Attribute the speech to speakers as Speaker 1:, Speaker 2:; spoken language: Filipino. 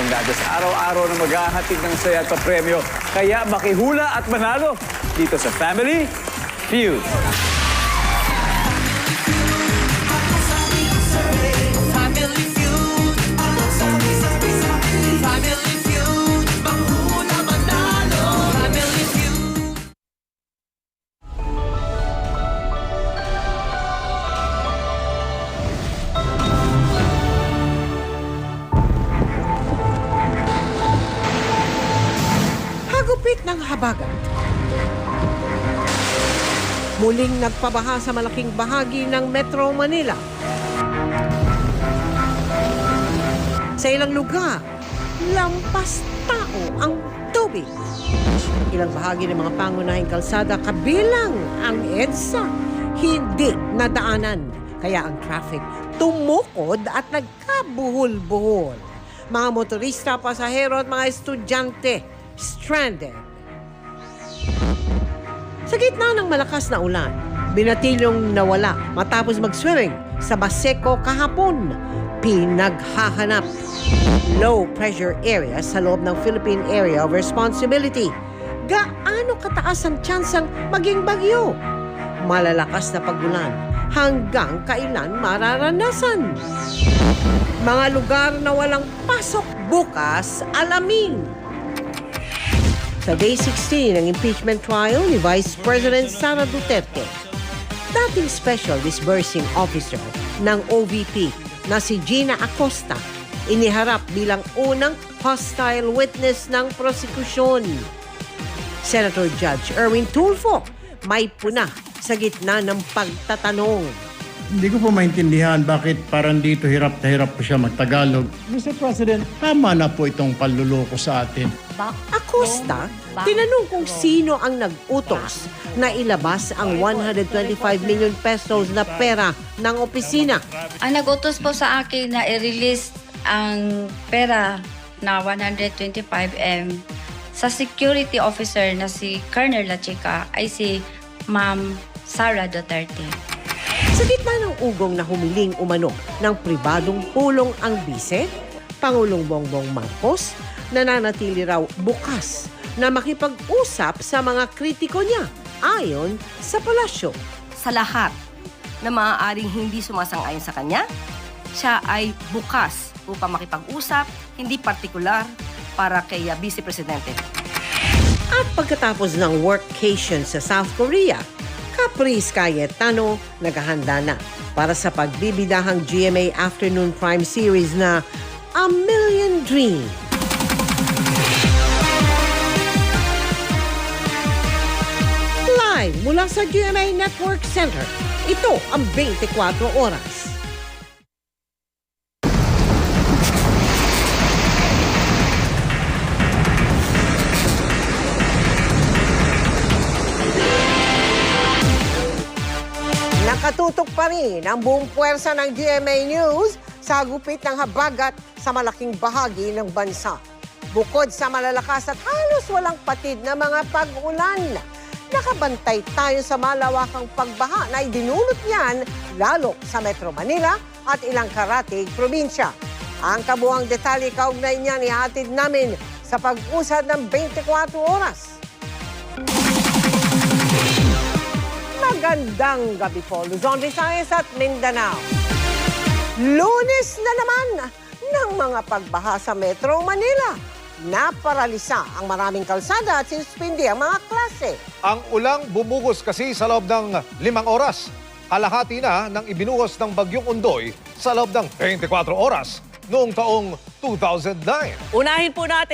Speaker 1: Baranggadas. Araw-araw na maghahatid ng saya at papremyo. Kaya makihula at manalo dito sa Family Feud.
Speaker 2: Hagupit ng habagat. Muling nagpabaha sa malaking bahagi ng Metro Manila. Sa ilang lugar, lampas tao ang tubig. Ilang bahagi ng mga pangunahing kalsada kabilang ang EDSA hindi nadaanan. Kaya ang traffic tumukod at nagkabuhol-buhol. Mga motorista, pasahero at mga estudyante stranded. Sa gitna ng malakas na ulan, binatilyong nawala matapos mag-swimming sa Baseco kahapon. Pinaghahanap. Low pressure area sa loob ng Philippine Area of Responsibility. Gaano kataas ang tsansang maging bagyo? Malalakas na pagulan. Hanggang kailan mararanasan? Mga lugar na walang pasok bukas, alamin. Sa Day 16 ng impeachment trial ni Vice President Sara Duterte, dating Special Disbursing Officer ng OVP na si Gina Acosta, iniharap bilang unang hostile witness ng prosekusyon. Senator Judge Erwin Tulfo may puna sa gitna ng pagtatanong.
Speaker 3: Hindi ko po maintindihan bakit parang dito hirap na hirap po siya magtagalog. Mr. President, tama na po itong panluloko sa atin.
Speaker 2: Acosta, tinanong kung sino ang nag-utos na ilabas ang 125 million pesos na pera ng opisina.
Speaker 4: Ang nag-utos po sa akin na i-release ang pera na 125M sa security officer na si Colonel Lachica ay si Ma'am Sara Duterte.
Speaker 2: Sa gitna ng ugong na humiling umano ng pribadong pulong ang bise, Pangulong Bongbong Marcos, nananatili raw bukas na makipag-usap sa mga kritiko niya ayon sa palasyo.
Speaker 5: Sa lahat na maaaring hindi sumasang-ayon sa kanya, siya ay bukas upang makipag-usap, hindi partikular para kay Vice Presidente.
Speaker 2: At pagkatapos ng workcation sa South Korea, Caprice Cayetano naghahanda na para sa pagbibidahang GMA Afternoon Prime Series na A Million Dreams. Live mula sa GMA Network Center, ito ang 24 Oras. Nakatutok pa rin ang buong puwersa ng GMA News sa hagupit ng habagat sa malaking bahagi ng bansa. Bukod sa malalakas at halos walang patid na mga pag-ulan, nakabantay tayo sa malawakang pagbaha na idinulot niyan lalo sa Metro Manila at ilang karatig probinsya. Ang kabuang detalye kaugnay niyan ihatid namin sa pag-usad ng 24 Oras. Magandang gabi po, Luzon, Visayas at Mindanao. Lunes na naman ng mga pagbaha sa Metro Manila. Naparalisa ang maraming kalsada at sinuspindi ang mga klase.
Speaker 6: Ang ulang bumugos kasi sa loob ng 5 oras. Kalahati na ng ibinuhos ng Bagyong Ondoy sa loob ng 24 oras noong taong 2009.
Speaker 2: Unahin po natin